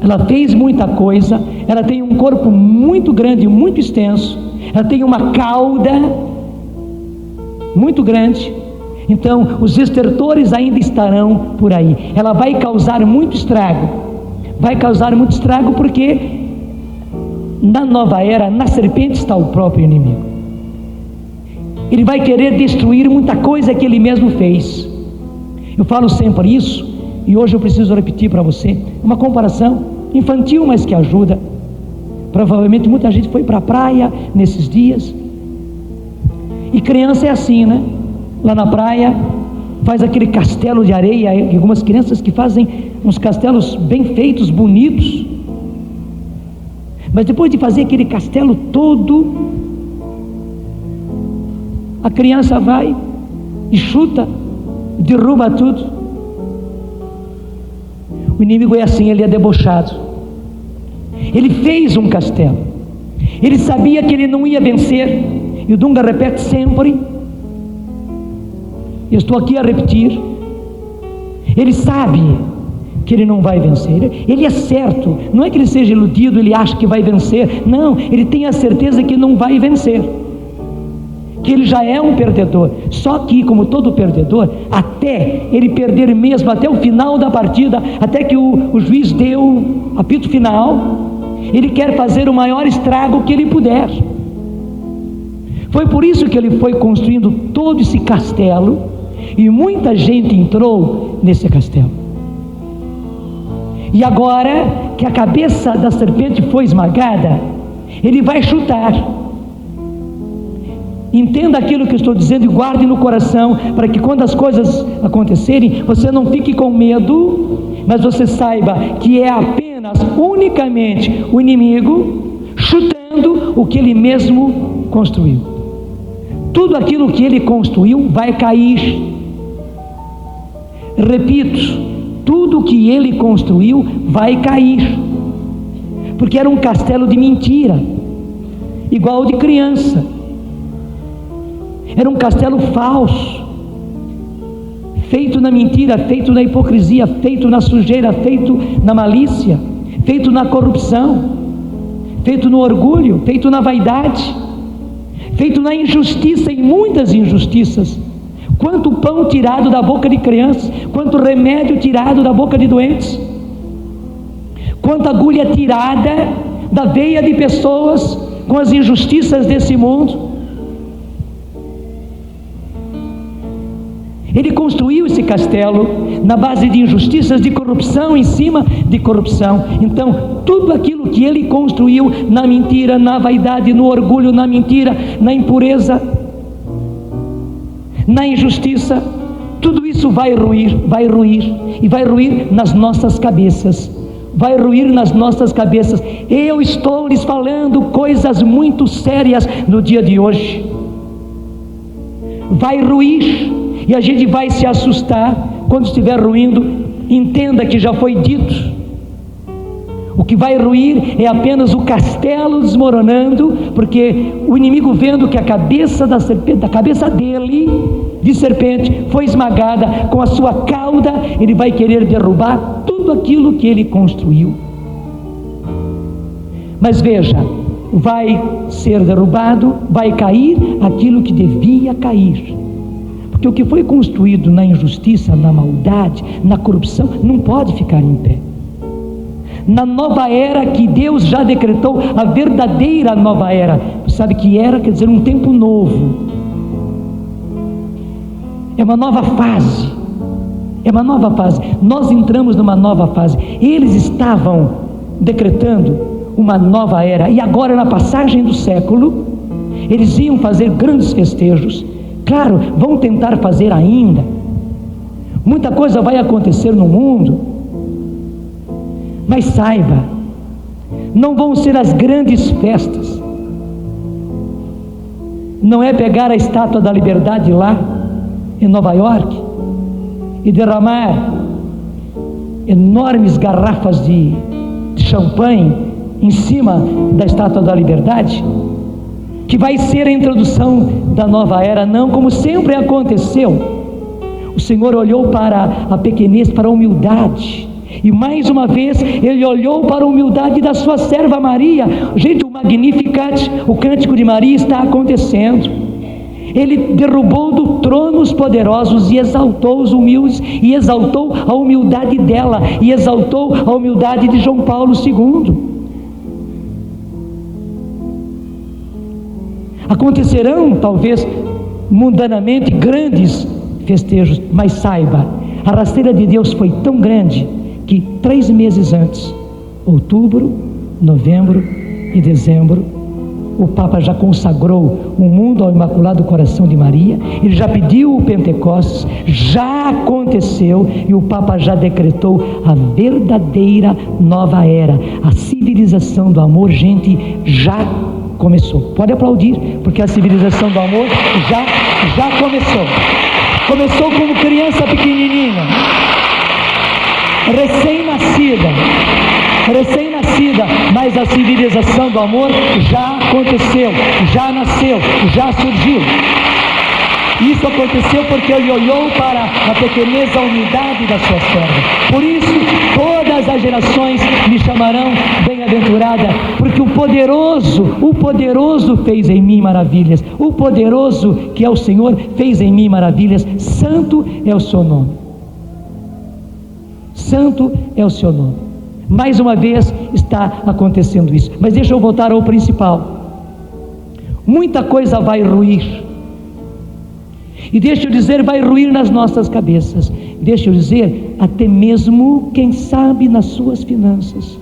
ela fez muita coisa, ela tem um corpo muito grande, muito extenso, ela tem uma cauda muito grande. Então os estertores ainda estarão por aí. Ela vai causar muito estrago. Vai causar muito estrago, porque na nova era, na serpente está o próprio inimigo. Ele vai querer destruir muita coisa que ele mesmo fez. Eu falo sempre isso, e hoje eu preciso repetir para você uma comparação infantil, mas que ajuda. Provavelmente muita gente foi para a praia nesses dias, e criança é assim, né? Lá na praia faz aquele castelo de areia, e algumas crianças que fazem uns castelos bem feitos, bonitos, mas depois de fazer aquele castelo todo, a criança vai e chuta, derruba tudo. O inimigo é assim, ele é debochado. Ele fez um castelo, ele sabia que ele não ia vencer, e o Dunga repete sempre, eu estou aqui a repetir, ele sabe que ele não vai vencer, ele é certo, não é que ele seja iludido, ele acha que vai vencer, não, ele tem a certeza que não vai vencer, que porque ele já é um perdedor. Só que, como todo perdedor, até ele perder mesmo, até o final da partida, até que o juiz dê o apito final, ele quer fazer o maior estrago que ele puder. Foi por isso que ele foi construindo todo esse castelo, e muita gente entrou nesse castelo. E agora que a cabeça da serpente foi esmagada, ele vai chutar. Entenda aquilo que eu estou dizendo e guarde no coração, para que quando as coisas acontecerem, você não fique com medo, mas você saiba que é apenas, unicamente, o inimigo chutando o que ele mesmo construiu. Tudo aquilo que ele construiu vai cair. Repito, tudo que ele construiu vai cair, porque era um castelo de mentira, igual de criança. Era um castelo falso, feito na mentira, feito na hipocrisia, feito na sujeira, feito na malícia, feito na corrupção, feito no orgulho, feito na vaidade, feito na injustiça, e muitas injustiças. Quanto pão tirado da boca de crianças, quanto remédio tirado da boca de doentes, quanta agulha tirada da veia de pessoas com as injustiças desse mundo. Ele construiu esse castelo na base de injustiças, de corrupção em cima de corrupção. Então, tudo aquilo que ele construiu na mentira, na vaidade, no orgulho, na mentira, na impureza, na injustiça, tudo isso vai ruir, e vai ruir nas nossas cabeças. Vai ruir nas nossas cabeças. Eu estou lhes falando coisas muito sérias no dia de hoje. Vai ruir, e a gente vai se assustar quando estiver ruindo. Entenda que já foi dito. O que vai ruir é apenas o castelo desmoronando, porque o inimigo, vendo que a cabeça da serpente, a cabeça dele, de serpente, foi esmagada com a sua cauda, ele vai querer derrubar tudo aquilo que ele construiu. Mas veja, vai ser derrubado, vai cair aquilo que devia cair. Porque o que foi construído na injustiça, na maldade, na corrupção, não pode ficar em pé. Na nova era que Deus já decretou, a verdadeira nova era, sabe que era, quer dizer, um tempo novo, é uma nova fase, é uma nova fase. Nós entramos numa nova fase. Eles estavam decretando uma nova era, e agora, na passagem do século, eles iam fazer grandes festejos. Claro, vão tentar fazer ainda, muita coisa vai acontecer no mundo, mas saiba, não vão ser as grandes festas, não é pegar a Estátua da Liberdade lá em Nova York e derramar enormes garrafas de champanhe em cima da Estátua da Liberdade, que vai ser a introdução da nova era. Não, como sempre aconteceu, o Senhor olhou para a pequenez, para a humildade, e mais uma vez ele olhou para a humildade da sua serva Maria. Gente, o Magnificat, o cântico de Maria está acontecendo. Ele derrubou do trono os poderosos e exaltou os humildes, e exaltou a humildade dela, e exaltou a humildade de João Paulo II. Acontecerão, talvez, mundanamente, grandes festejos, mas saiba, a rasteira de Deus foi tão grande que 3 meses antes, outubro, novembro e dezembro, o Papa já consagrou o mundo ao Imaculado Coração de Maria. Ele já pediu o Pentecostes, já aconteceu, e o Papa já decretou a verdadeira nova era, a civilização do amor. Gente, já começou. Pode aplaudir, porque a civilização do amor já começou. Começou como criança pequenininha, recém-nascida, mas a civilização do amor já aconteceu, já nasceu, já surgiu. Isso aconteceu porque ele olhou para a pequenez, a humildade da sua serva. Por isso, todas as gerações me chamarão bem-aventurada, porque porque o poderoso fez em mim maravilhas. O poderoso, que é o Senhor, fez em mim maravilhas. Santo é o seu nome. Santo é o seu nome. Mais uma vez está acontecendo isso. Mas deixa eu voltar ao principal. Muita coisa vai ruir. E deixa eu dizer, vai ruir nas nossas cabeças. Deixa eu dizer, até mesmo, quem sabe, nas suas finanças,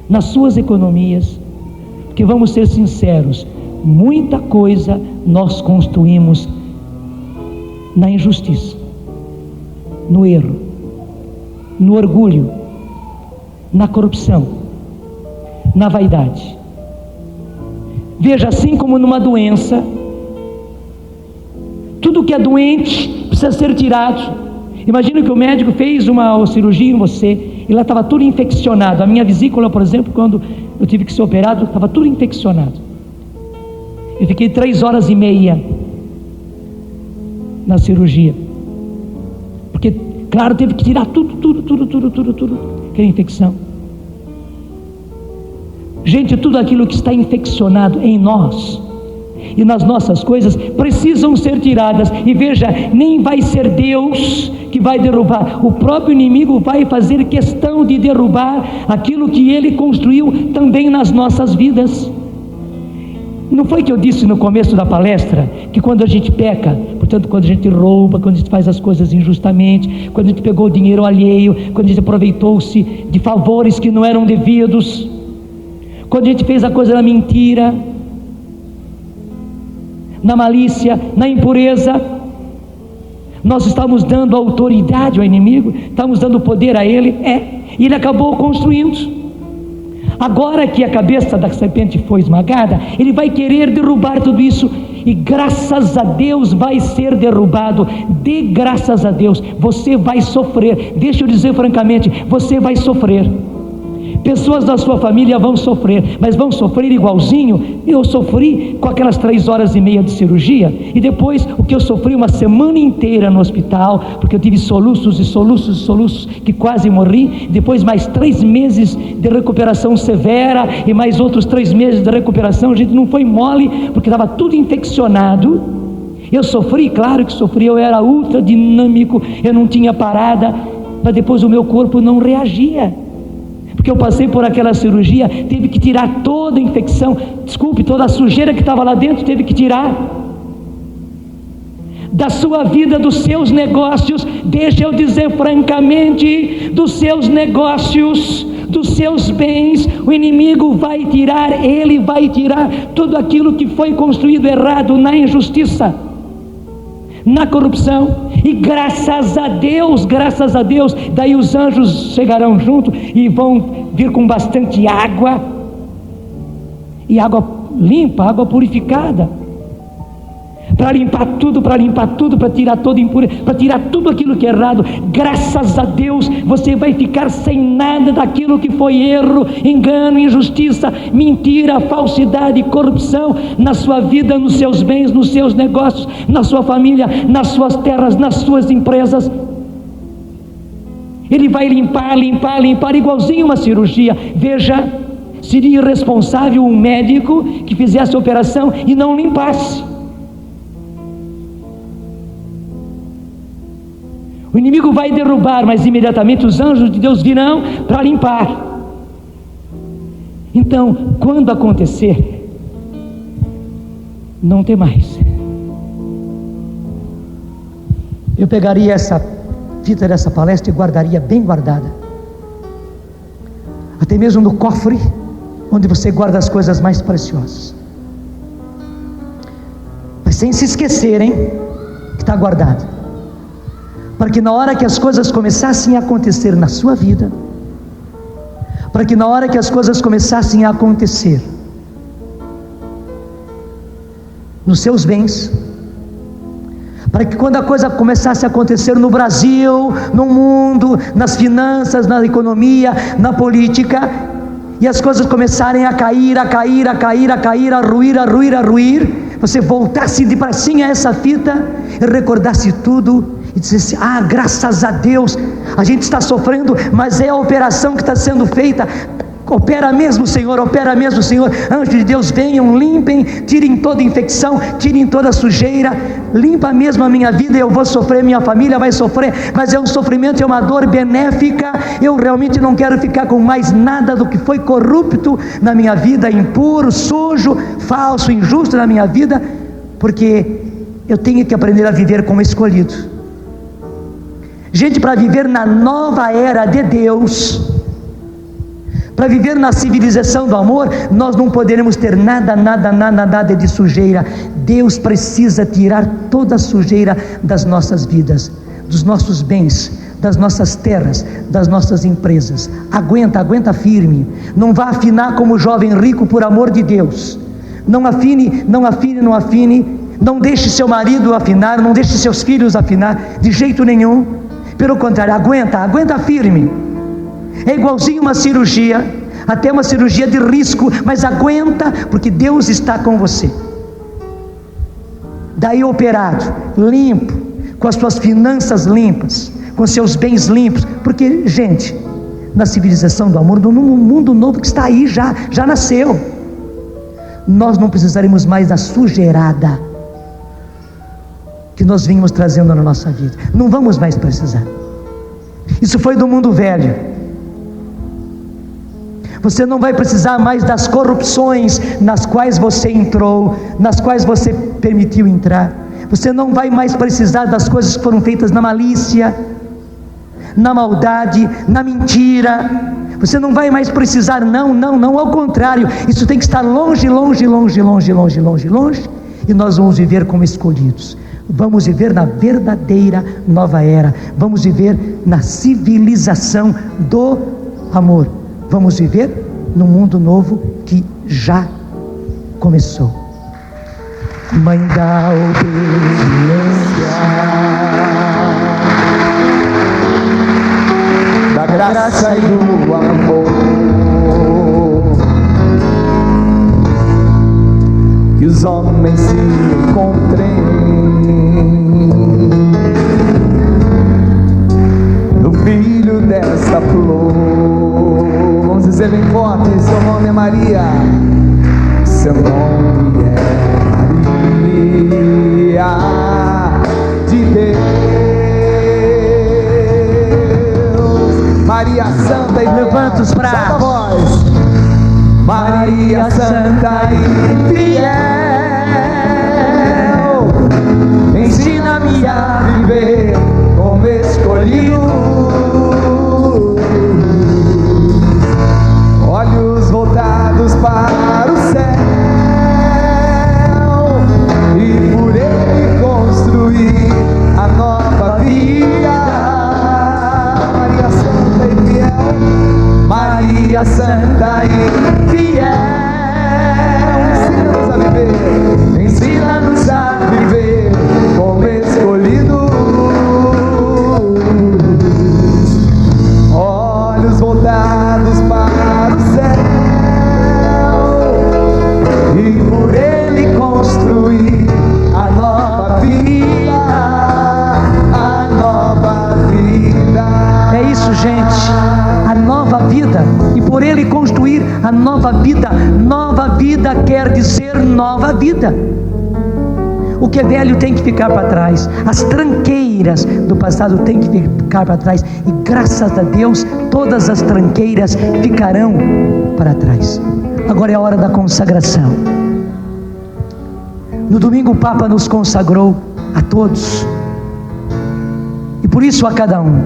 nas suas economias. Porque vamos ser sinceros, muita coisa nós construímos na injustiça, no erro, no orgulho, na corrupção, na vaidade. Veja, assim como numa doença, tudo que é doente precisa ser tirado. Imagina que o médico fez uma cirurgia em você e lá estava tudo infeccionado. A minha vesícula, por exemplo, quando eu tive que ser operado, estava tudo infeccionado. Eu fiquei 3 horas e meia na cirurgia, porque, claro, teve que tirar tudo, aquela infecção. Gente, tudo aquilo que está infeccionado em nós e nas nossas coisas precisam ser tiradas. E veja, nem vai ser Deus que vai derrubar, o próprio inimigo vai fazer questão de derrubar aquilo que ele construiu também nas nossas vidas. Não foi que eu disse no começo da palestra que quando a gente peca, portanto, quando a gente rouba, quando a gente faz as coisas injustamente, quando a gente pegou o dinheiro alheio, quando a gente aproveitou-se de favores que não eram devidos, quando a gente fez a coisa na mentira, na malícia, na impureza, nós estamos dando autoridade ao inimigo, estamos dando poder a ele, e ele acabou construindo. Agora que a cabeça da serpente foi esmagada, ele vai querer derrubar tudo isso, e graças a Deus vai ser derrubado. Dê graças a Deus, você vai sofrer. Deixa eu dizer francamente, você vai sofrer. Pessoas da sua família vão sofrer, mas vão sofrer igualzinho. Eu sofri com aquelas 3 horas e meia de cirurgia, e depois o que eu sofri uma semana inteira no hospital, porque eu tive soluços e soluços e soluços, que quase morri. Depois mais 3 meses de recuperação severa, e mais outros 3 meses de recuperação. Gente, não foi mole, porque estava tudo infeccionado. Eu sofri, claro que sofri, eu era ultra dinâmico, eu não tinha parada, mas depois o meu corpo não reagia, porque eu passei por aquela cirurgia, teve que tirar toda a infecção, toda a sujeira que estava lá dentro, teve que tirar da sua vida, dos seus negócios. Deixa eu dizer francamente, dos seus negócios, dos seus bens, o inimigo vai tirar, ele vai tirar tudo aquilo que foi construído errado, na injustiça, na corrupção. E graças a Deus, daí os anjos chegarão junto e vão vir com bastante água, e água limpa, água purificada, para limpar tudo, para tirar toda impureza, para tirar tudo aquilo que é errado. Graças a Deus, você vai ficar sem nada daquilo que foi erro, engano, injustiça, mentira, falsidade, corrupção na sua vida, nos seus bens, nos seus negócios, na sua família, nas suas terras, nas suas empresas. Ele vai limpar, igualzinho uma cirurgia. Veja, seria irresponsável um médico que fizesse a operação e não limpasse. O inimigo vai derrubar, mas imediatamente os anjos de Deus virão para limpar. Então, quando acontecer, não tem mais. Eu pegaria essa fita dessa palestra e guardaria bem guardada, até mesmo no cofre onde você guarda as coisas mais preciosas, mas sem se esquecerem que está guardado, para que na hora que as coisas começassem a acontecer na sua vida, para que na hora que as coisas começassem a acontecer nos seus bens, para que quando a coisa começasse a acontecer no Brasil, no mundo, nas finanças, na economia, na política, e as coisas começarem a cair, a ruir, você voltasse de pracinha a essa fita e recordasse tudo e dissesse: graças a Deus, a gente está sofrendo, mas é a operação que está sendo feita. Opera mesmo, Senhor, opera mesmo, Senhor. Anjos de Deus, venham, limpem, tirem toda infecção, tirem toda sujeira, limpa mesmo a minha vida. Eu vou sofrer, minha família vai sofrer, mas é um sofrimento, é uma dor benéfica. Eu realmente não quero ficar com mais nada do que foi corrupto na minha vida, impuro, sujo, falso, injusto na minha vida, porque eu tenho que aprender a viver como escolhido. Gente, para viver na nova era de Deus, para viver na civilização do amor, nós não poderemos ter nada de sujeira. Deus precisa tirar toda a sujeira das nossas vidas, dos nossos bens, das nossas terras, das nossas empresas. Aguenta firme. Não vá afinar como jovem rico, por amor de Deus. Não afine. Não deixe seu marido afinar, não deixe seus filhos afinar, de jeito nenhum. Pelo contrário, aguenta firme. É igualzinho uma cirurgia, até uma cirurgia de risco, mas aguenta, porque Deus está com você. Daí operado, limpo, com as suas finanças limpas, com seus bens limpos, porque, gente, na civilização do amor, no mundo novo que está aí, já nasceu, nós não precisaremos mais da sujeirada que nós vínhamos trazendo na nossa vida. Não vamos mais precisar. Isso foi do mundo velho. Você não vai precisar mais das corrupções nas quais você entrou, nas quais você permitiu entrar. Você não vai mais precisar das coisas que foram feitas na malícia, na maldade, na mentira. Você não vai mais precisar, não, ao contrário, isso tem que estar longe, e nós vamos viver como escolhidos. Vamos viver na verdadeira nova era. Vamos viver na civilização do amor. Vamos viver no mundo novo que já começou. Mãe da obediência, da graça e do amor, que os homens se encontrem no filho dessa flor. Vamos dizer bem forte: seu nome é Maria, seu nome é Maria de Deus. Maria Santa e levanta os braços, solta a voz. Maria Santa e fiel, ensina-me a viver como escolhido, olhos voltados para o céu, e por ele construir a nova vida. Maria Santa e fiel, Maria Santa e fiel, ensina-nos a viver, ensina-nos a viver como escolhidos, olhos voltados para o céu, e por ele construir a nova vida, a nova vida. é isso, gente, a nova vida, e por ele construir a nova vida. Nova vida quer dizer nova vida. O que é velho tem que ficar para trás, as tranqueiras do passado têm que ficar para trás, e graças a Deus todas as tranqueiras ficarão para trás. Agora é a hora da consagração. No domingo o Papa nos consagrou a todos, e por isso a cada um.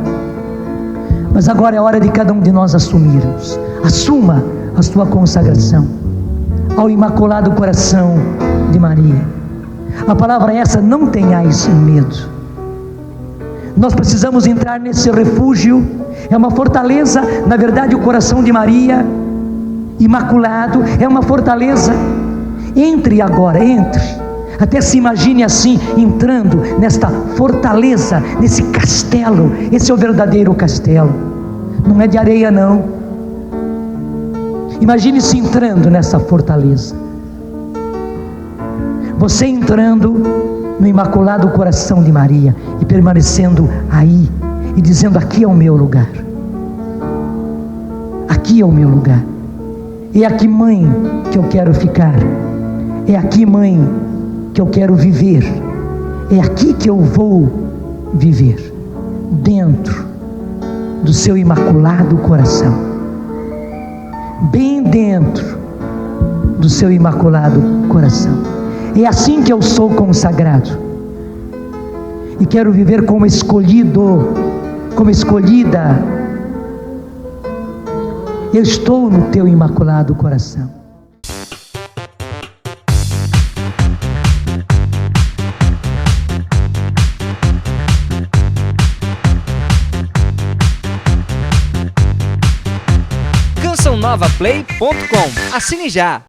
Mas agora é a hora de cada um de nós assumirmos. Assuma a sua consagração ao Imaculado Coração de Maria. A palavra é essa: não tenhais medo. Nós precisamos entrar nesse refúgio. É uma fortaleza, na verdade, o coração de Maria Imaculado é uma fortaleza. Entre agora, entre. Até se imagine assim, entrando nesta fortaleza, nesse castelo. Esse é o verdadeiro castelo, não é de areia não. Imagine-se entrando nessa fortaleza, você entrando no Imaculado Coração de Maria e permanecendo aí, e dizendo: aqui é o meu lugar, aqui é o meu lugar. É aqui, mãe, que eu quero ficar. É aqui, mãe, que eu quero viver. É aqui que eu vou viver, dentro do seu imaculado coração, bem dentro do seu imaculado coração. É assim que eu sou consagrado e quero viver como escolhido, como escolhida. Eu estou no teu imaculado coração. CançãoNovaPlay.com. Assine já!